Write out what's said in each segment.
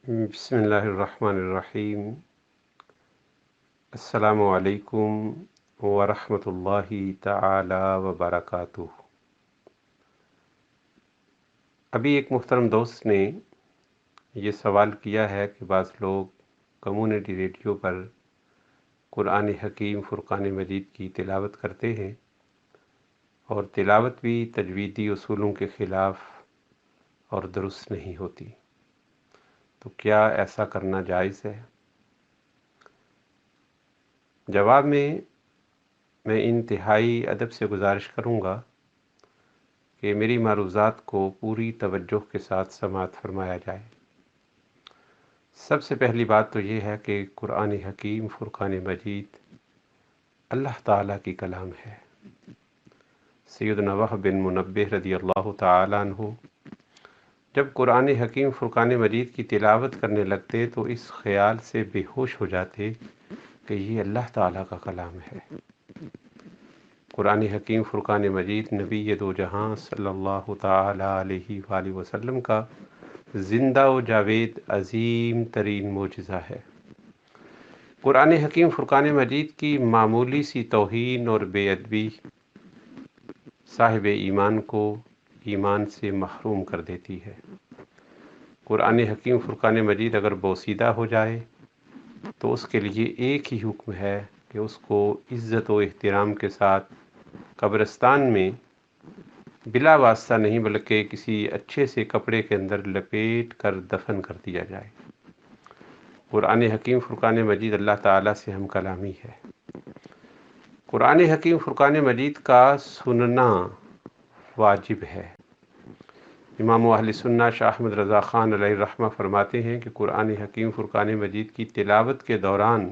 بسم اللہ الرحمن الرحیم۔ السلام علیکم ورحمۃ اللہ تعالی وبرکاتہ۔ ابھی ایک محترم دوست نے یہ سوال کیا ہے کہ بعض لوگ کمیونٹی ریڈیو پر قرآن حکیم فرقان مجید کی تلاوت کرتے ہیں اور تلاوت بھی تجویدی اصولوں کے خلاف اور درست نہیں ہوتی، تو کیا ایسا کرنا جائز ہے؟ جواب میں انتہائی ادب سے گزارش کروں گا کہ میری معروضات کو پوری توجہ کے ساتھ سماعت فرمایا جائے۔ سب سے پہلی بات تو یہ ہے کہ قرآن حکیم فرقان مجید اللہ تعالیٰ کی کلام ہے۔ سیدنا وہب بن منبہ رضی اللہ تعالیٰ عنہ جب قرآن حکیم فرقان مجید کی تلاوت کرنے لگتے تو اس خیال سے بے ہوش ہو جاتے کہ یہ اللہ تعالیٰ کا کلام ہے۔ قرآن حکیم فرقان مجید نبی دو جہاں صلی اللہ تعالی علیہ وآلہ وسلم کا زندہ و جاوید عظیم ترین معجزہ ہے۔ قرآن حکیم فرقان مجید کی معمولی سی توہین اور بے ادبی صاحب ایمان کو ایمان سے محروم کر دیتی ہے۔ قرآن حکیم فرقان مجید اگر بوسیدہ ہو جائے تو اس کے لیے ایک ہی حکم ہے کہ اس کو عزت و احترام کے ساتھ قبرستان میں بلا واسطہ نہیں بلکہ کسی اچھے سے کپڑے کے اندر لپیٹ کر دفن کر دیا جائے۔ قرآن حکیم فرقان مجید اللہ تعالیٰ سے ہم کلامی ہے۔ قرآن حکیم فرقان مجید کا سننا واجب ہے۔ امام اہل سنہ شاہ احمد رضا خان علیہ الرحمہ فرماتے ہیں کہ قرآن حکیم فرقان مجید کی تلاوت کے دوران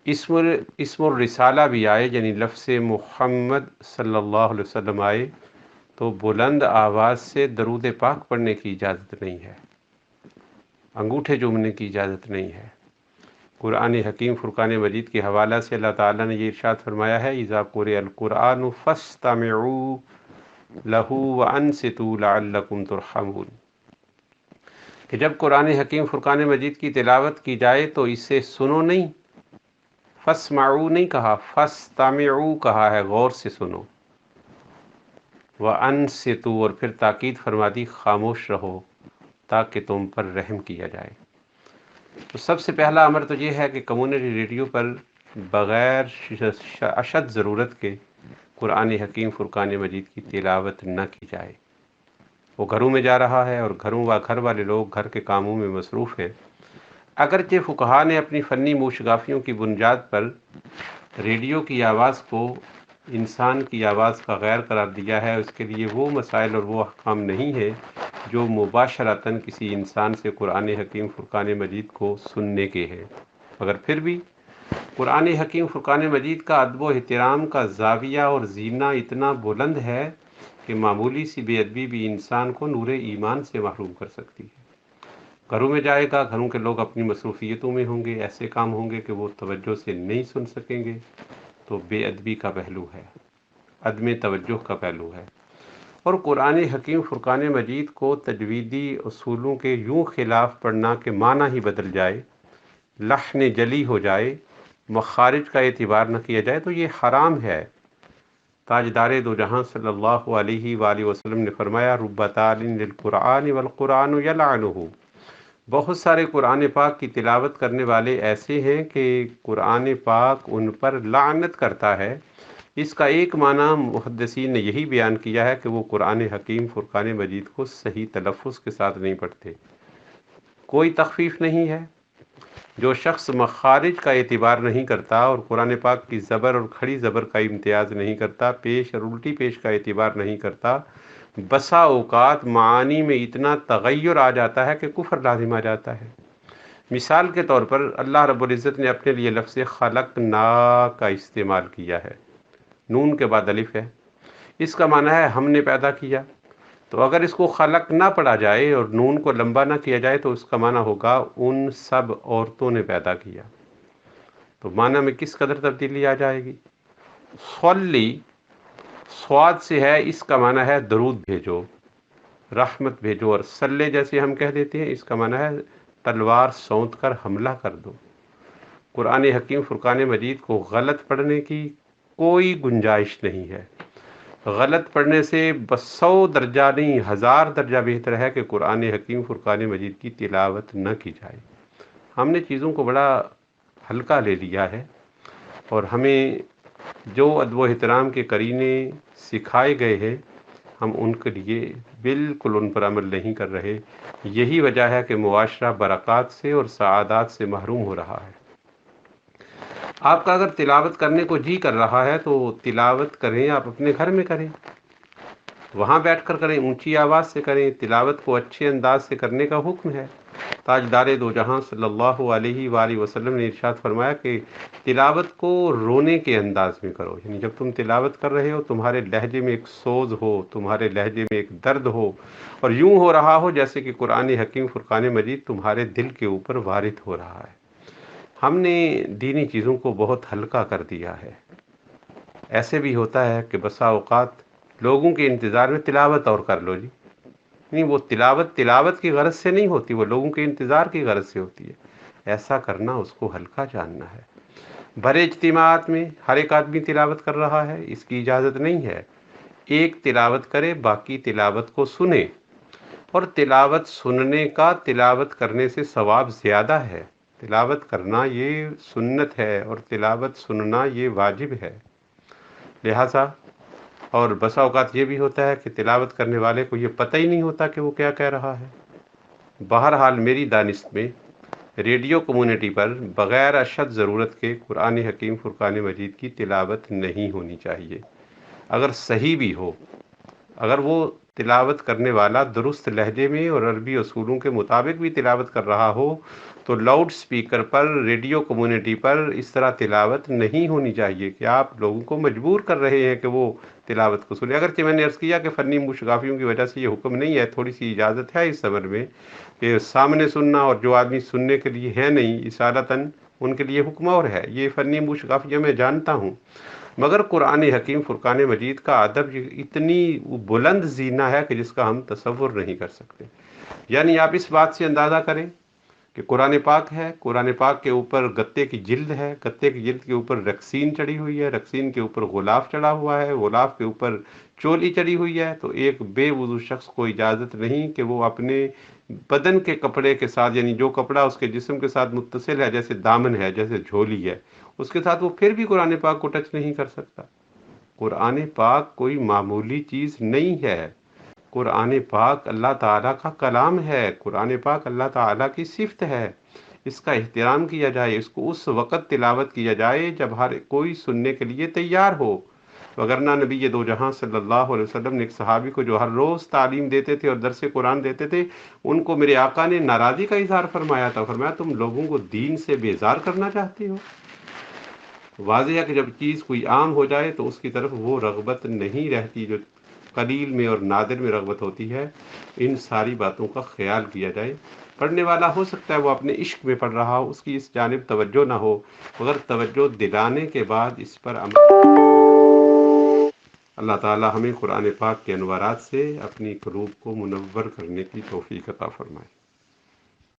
اسم الرسالہ بھی آئے، یعنی لفظ محمد صلی اللہ علیہ وسلم آئے تو بلند آواز سے درود پاک پڑھنے کی اجازت نہیں ہے، انگوٹھے چومنے کی اجازت نہیں ہے۔ قرآن حکیم فرقان مجید کے حوالہ سے اللہ تعالیٰ نے یہ ارشاد فرمایا ہے اذا قرئ القرآن فاستمعوا لہ وانصتوا لعلکم ترحمون، کہ جب قرآن حکیم فرقان مجید کی تلاوت کی جائے تو اسے سنو نہیں، فاسمعوا نہیں کہا، فاستمعوا کہا ہے، غور سے سنو، وانصتوا اور پھر تاکید فرما دی خاموش رہو تاکہ تم پر رحم کیا جائے۔ تو سب سے پہلا امر تو یہ ہے کہ کمیونٹی ریڈیو پر بغیر اشد ضرورت کے قرآن حکیم فرقان مجید کی تلاوت نہ کی جائے۔ وہ گھروں میں جا رہا ہے اور گھر والے لوگ گھر کے کاموں میں مصروف ہیں۔ اگرچہ فقہا نے اپنی فنی موشگافیوں کی بنیاد پر ریڈیو کی آواز کو انسان کی آواز کا غیر قرار دیا ہے، اس کے لیے وہ مسائل اور وہ احکام نہیں ہے جو مباشرتاً کسی انسان سے قرآن حکیم فرقان مجید کو سننے کے ہیں، مگر پھر بھی قرآن حکیم فرقان مجید کا ادب و احترام کا زاویہ اور زینہ اتنا بلند ہے کہ معمولی سی بے ادبی بھی انسان کو نور ایمان سے محروم کر سکتی ہے۔ گھروں میں جائے گا، گھروں کے لوگ اپنی مصروفیتوں میں ہوں گے، ایسے کام ہوں گے کہ وہ توجہ سے نہیں سن سکیں گے، تو بے ادبی کا پہلو ہے، عدم توجہ کا پہلو ہے۔ اور قرآن حکیم فرقان مجید کو تجویدی اصولوں کے یوں خلاف پڑھنا کہ معنی ہی بدل جائے، لحن جلی ہو جائے، مخارج کا اعتبار نہ کیا جائے، تو یہ حرام ہے۔ تاجدار دو جہاں صلی اللہ علیہ وآلہ وسلم نے فرمایا رب تال للقرآن والقرآن یلعنہ، بہت سارے قرآن پاک کی تلاوت کرنے والے ایسے ہیں کہ قرآن پاک ان پر لعنت کرتا ہے۔ اس کا ایک معنی محدثین نے یہی بیان کیا ہے کہ وہ قرآن حکیم فرقان مجید کو صحیح تلفظ کے ساتھ نہیں پڑھتے۔ کوئی تخفیف نہیں ہے۔ جو شخص مخارج کا اعتبار نہیں کرتا اور قرآن پاک کی زبر اور کھڑی زبر کا امتیاز نہیں کرتا، پیش اور الٹی پیش کا اعتبار نہیں کرتا، بسا اوقات معانی میں اتنا تغیر آ جاتا ہے کہ کفر لازم آ جاتا ہے۔ مثال کے طور پر اللہ رب العزت نے اپنے لیے لفظ خلقنا کا استعمال کیا ہے، نون کے بعد الف ہے، اس کا معنی ہے ہم نے پیدا کیا۔ تو اگر اس کو خلق نہ پڑھا جائے اور نون کو لمبا نہ کیا جائے تو اس کا معنی ہوگا ان سب عورتوں نے پیدا کیا۔ تو معنی میں کس قدر تبدیلی آ جائے گی۔ صلی سواد سے ہے، اس کا معنی ہے درود بھیجو، رحمت بھیجو، اور سلے جیسے ہم کہہ دیتے ہیں، اس کا معنی ہے تلوار سونت کر حملہ کر دو۔ قرآن حکیم فرقان مجید کو غلط پڑھنے کی کوئی گنجائش نہیں ہے۔ غلط پڑھنے سے بس 100 درجہ نہیں، 1000 درجہ بہتر ہے کہ قرآن حکیم فرقان مجید کی تلاوت نہ کی جائے۔ ہم نے چیزوں کو بڑا ہلکا لے لیا ہے، اور ہمیں جو ادب و احترام کے قرینے سکھائے گئے ہیں، ہم ان کے لیے بالکل ان پر عمل نہیں کر رہے۔ یہی وجہ ہے کہ معاشرہ برکات سے اور سعادات سے محروم ہو رہا ہے۔ آپ کا اگر تلاوت کرنے کو جی کر رہا ہے تو تلاوت کریں، آپ اپنے گھر میں کریں، وہاں بیٹھ کر کریں، اونچی آواز سے کریں۔ تلاوت کو اچھے انداز سے کرنے کا حکم ہے۔ تاجدار دو جہاں صلی اللہ علیہ وآلہ وسلم نے ارشاد فرمایا کہ تلاوت کو رونے کے انداز میں کرو، یعنی جب تم تلاوت کر رہے ہو تمہارے لہجے میں ایک سوز ہو، تمہارے لہجے میں ایک درد ہو، اور یوں ہو رہا ہو جیسے کہ قرآن حکیم فرقان مجید تمہارے دل کے اوپر وارد ہو رہا ہے۔ ہم نے دینی چیزوں کو بہت ہلکا کر دیا ہے۔ ایسے بھی ہوتا ہے کہ بسا اوقات لوگوں کے انتظار میں تلاوت اور کر لو جی، نہیں، وہ تلاوت کی غرض سے نہیں ہوتی، وہ لوگوں کے انتظار کی غرض سے ہوتی ہے۔ ایسا کرنا اس کو ہلکا جاننا ہے۔ بڑے اجتماعات میں ہر ایک آدمی تلاوت کر رہا ہے، اس کی اجازت نہیں ہے۔ ایک تلاوت کرے، باقی تلاوت کو سنے، اور تلاوت سننے کا تلاوت کرنے سے ثواب زیادہ ہے۔ تلاوت کرنا یہ سنت ہے اور تلاوت سننا یہ واجب ہے۔ لہٰذا اور بسا اوقات یہ بھی ہوتا ہے کہ تلاوت کرنے والے کو یہ پتہ ہی نہیں ہوتا کہ وہ کیا کہہ رہا ہے۔ بہرحال میری دانست میں ریڈیو کمیونٹی پر بغیر اشد ضرورت کے قرآن حکیم فرقان مجید کی تلاوت نہیں ہونی چاہیے۔ اگر صحیح بھی ہو، اگر وہ تلاوت کرنے والا درست لہجے میں اور عربی اصولوں کے مطابق بھی تلاوت کر رہا ہو، تو لاؤڈ سپیکر پر، ریڈیو کمیونٹی پر اس طرح تلاوت نہیں ہونی چاہیے کہ آپ لوگوں کو مجبور کر رہے ہیں کہ وہ تلاوت کو سنیں۔ اگرچہ میں نے عرض کیا کہ فنی مشغافیوں کی وجہ سے یہ حکم نہیں ہے، تھوڑی سی اجازت ہے اس عمل میں کہ سامنے سننا، اور جو آدمی سننے کے لیے ہے نہیں اصالتاً، ان کے لیے حکم اور ہے۔ یہ فنی مشغافیہ میں جانتا ہوں، مگر قرآن حکیم فرقان مجید کا ادب اتنی بلند زینہ ہے کہ جس کا ہم تصور نہیں کر سکتے۔ یعنی آپ اس بات سے اندازہ کریں کہ قرآن پاک ہے، قرآن پاک کے اوپر گتے کی جلد ہے، گتے کی جلد کے اوپر رقصین چڑھی ہوئی ہے، رقصین کے اوپر غلاف چڑھا ہوا ہے، غلاف کے اوپر چولی چڑھی ہوئی ہے، تو ایک بے وضو شخص کو اجازت نہیں کہ وہ اپنے بدن کے کپڑے کے ساتھ، یعنی جو کپڑا اس کے جسم کے ساتھ متصل ہے، جیسے دامن ہے، جیسے جھولی ہے، اس کے ساتھ وہ پھر بھی قرآن پاک کو ٹچ نہیں کر سکتا۔ قرآن پاک کوئی معمولی چیز نہیں ہے۔ قرآن پاک اللہ تعالیٰ کا کلام ہے، قرآن پاک اللہ تعالیٰ کی صفت ہے۔ اس کا احترام کیا جائے، اس کو اس وقت تلاوت کیا جائے جب ہر کوئی سننے کے لیے تیار ہو۔ وگرنہ نبی دو جہاں صلی اللہ علیہ وسلم نے ایک صحابی کو جو ہر روز تعلیم دیتے تھے اور درس قرآن دیتے تھے، ان کو میرے آقا نے ناراضی کا اظہار فرمایا تھا۔ فرمایا تم لوگوں کو دین سے بیزار کرنا چاہتے ہو۔ واضح ہے کہ جب چیز کوئی عام ہو جائے تو اس کی طرف وہ رغبت نہیں رہتی جو قلیل میں اور نادر میں رغبت ہوتی ہے۔ ان ساری باتوں کا خیال کیا جائے۔ پڑھنے والا ہو سکتا ہے وہ اپنے عشق میں پڑھ رہا ہو، اس کی اس جانب توجہ نہ ہو، مگر توجہ دلانے کے بعد اس پر عمل۔ اللہ تعالی ہمیں قرآن پاک کے انوارات سے اپنی قلوب کو منور کرنے کی توفیق عطا فرمائے۔